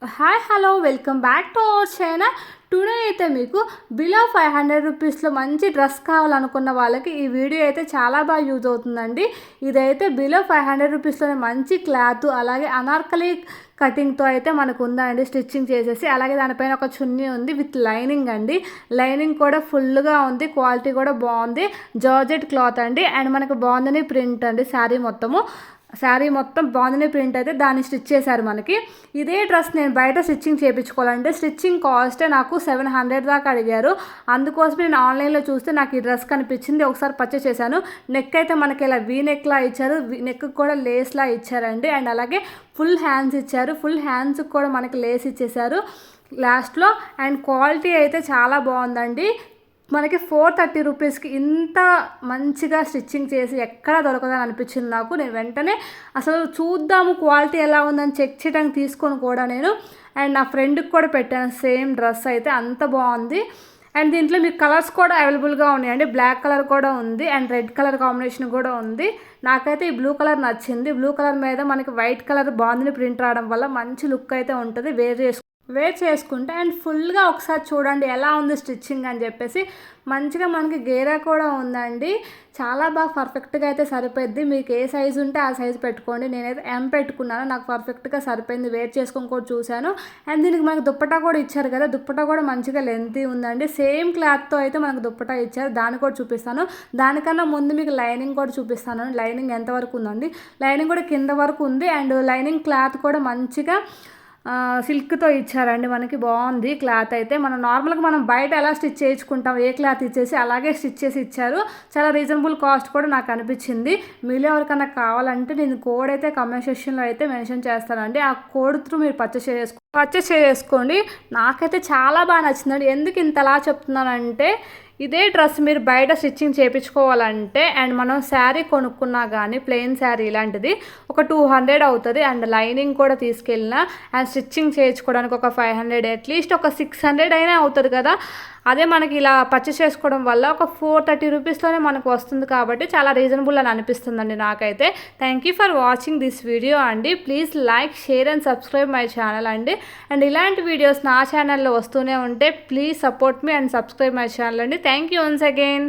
Hi hello welcome back to our channel. Today అయితే మీకు below 500 రూపీస్లో మంచి డ్రెస్ కావాలనుకున్న వాళ్ళకి ఈ వీడియో అయితే చాలా బాగా యూజ్ అవుతుందండి. ఇదైతే బిలో 500 రూపీస్లోనే మంచి క్లాత్, అలాగే అనార్కలి కటింగ్తో అయితే మనకు ఉందండి, స్టిచ్చింగ్ చేసేసి. అలాగే దానిపైన ఒక చున్నీ ఉంది విత్ లైనింగ్ అండి. లైనింగ్ కూడా ఫుల్గా ఉంది, క్వాలిటీ కూడా బాగుంది. జార్జెట్ క్లాత్ అండి. అండ్ మనకు బాగుందని ప్రింట్ అండి. శారీ మొత్తం బాగుందని ప్రింట్ అయితే దాన్ని స్టిచ్ చేశారు మనకి. ఇదే డ్రెస్ నేను బయట స్టిచ్చింగ్ చేయించుకోవాలంటే స్టిచ్చింగ్ కాస్టే నాకు 700 దాకా అడిగారు. అందుకోసం నేను ఆన్లైన్లో చూస్తే నాకు ఈ డ్రెస్ కనిపించింది, ఒకసారి పర్చేస్ చేశాను. నెక్ అయితే మనకి ఇలా వీ నెక్లా ఇచ్చారు, నెక్ కూడా లేస్లా ఇచ్చారండి. అండ్ అలాగే ఫుల్ హ్యాండ్స్ ఇచ్చారు, ఫుల్ హ్యాండ్స్కి కూడా మనకి లేస్ ఇచ్చేసారు లాస్ట్లో. అండ్ క్వాలిటీ అయితే చాలా బాగుందండి. మనకి 430 రూపీస్కి ఇంత మంచిగా స్టిచ్చింగ్ చేసి ఎక్కడ దొరకదని అనిపించింది నాకు. నేను వెంటనే అసలు చూద్దాము క్వాలిటీ ఎలా ఉందని చెక్ చేయడానికి తీసుకొని కూడా నేను అండ్ నా ఫ్రెండ్కి కూడా పెట్టాను సేమ్ డ్రెస్ అయితే. అంత బాగుంది. అండ్ దీంట్లో మీకు కలర్స్ కూడా అవైలబుల్గా ఉన్నాయండి. బ్లాక్ కలర్ కూడా ఉంది అండ్ రెడ్ కలర్ కాంబినేషన్ కూడా ఉంది. నాకైతే ఈ బ్లూ కలర్ నచ్చింది. బ్లూ కలర్ మీద మనకి వైట్ కలర్ బాగుంది ప్రింట్ రావడం వల్ల మంచి లుక్ అయితే ఉంటుంది వేర్ చేసుకుంటే. అండ్ ఫుల్గా ఒకసారి చూడండి ఎలా ఉంది స్టిచ్చింగ్ అని చెప్పేసి. మంచిగా మనకి గేరా కూడా ఉందండి. చాలా బాగా పర్ఫెక్ట్గా అయితే సరిపోద్ది. మీకు ఏ సైజు ఉంటే ఆ సైజు పెట్టుకోండి. నేనైతే ఎం పెట్టుకున్నాను, నాకు పర్ఫెక్ట్గా సరిపోయింది. వేర్ చేసుకొని కూడా చూశాను. అండ్ దీనికి మనకు దుప్పటా కూడా ఇచ్చారు కదా, దుప్పటా కూడా మంచిగా లెంతీ ఉందండి. సేమ్ క్లాత్తో అయితే మనకు దుప్పటా ఇచ్చారు, దాన్ని కూడా చూపిస్తాను. దానికన్నా ముందు మీకు లైనింగ్ కూడా చూపిస్తాను. లైనింగ్ ఎంతవరకు ఉందండి, లైనింగ్ కూడా కింద వరకు ఉంది. అండ్ లైనింగ్ క్లాత్ కూడా మంచిగా సిల్క్తో ఇచ్చారండి. మనకి బాగుంది క్లాత్ అయితే. మనం బయట ఎలా స్టిచ్ చేయించుకుంటాం, ఏ క్లాత్ ఇచ్చేసి అలాగే స్టిచ్ చేసి ఇచ్చారు. చాలా రీజనబుల్ కాస్ట్ కూడా నాకు అనిపించింది. మీలో ఎవరికన్నా కావాలంటే నేను కోడ్ అయితే కమెంట్ సెక్షన్లో అయితే మెన్షన్ చేస్తానండి. ఆ కోడ్ త్రూ మీరు పర్చేస్ చేసుకోండి. నాకైతే చాలా బాగా నచ్చిందండి. ఎందుకు ఇంతలా చెప్తున్నానంటే ఇదే డ్రెస్ మీరు బయట స్టిచ్చింగ్ చేయించుకోవాలంటే అండ్ మనం శారీ కొనుక్కున్నా కానీ ప్లెయిన్ శారీ ఇలాంటిది ఒక 200 అవుతుంది. అండ్ లైనింగ్ కూడా తీసుకెళ్ళినా అండ్ స్టిచ్చింగ్ చేయించుకోవడానికి ఒక 500, అట్లీస్ట్ ఒక 600 అయినా అవుతుంది కదా. అదే మనకి ఇలా పర్చేస్ చేసుకోవడం వల్ల ఒక 430 రూపీస్లోనే మనకు వస్తుంది కాబట్టి చాలా రీజనబుల్ అని అనిపిస్తుందండి నాకైతే. Thank you for watching this video అండి. Please like, share and subscribe my channel అండి. అండ్ ఇలాంటి వీడియోస్ నా ఛానల్లో వస్తూనే ఉంటే please support me and subscribe my channel అండి. Thank you once again.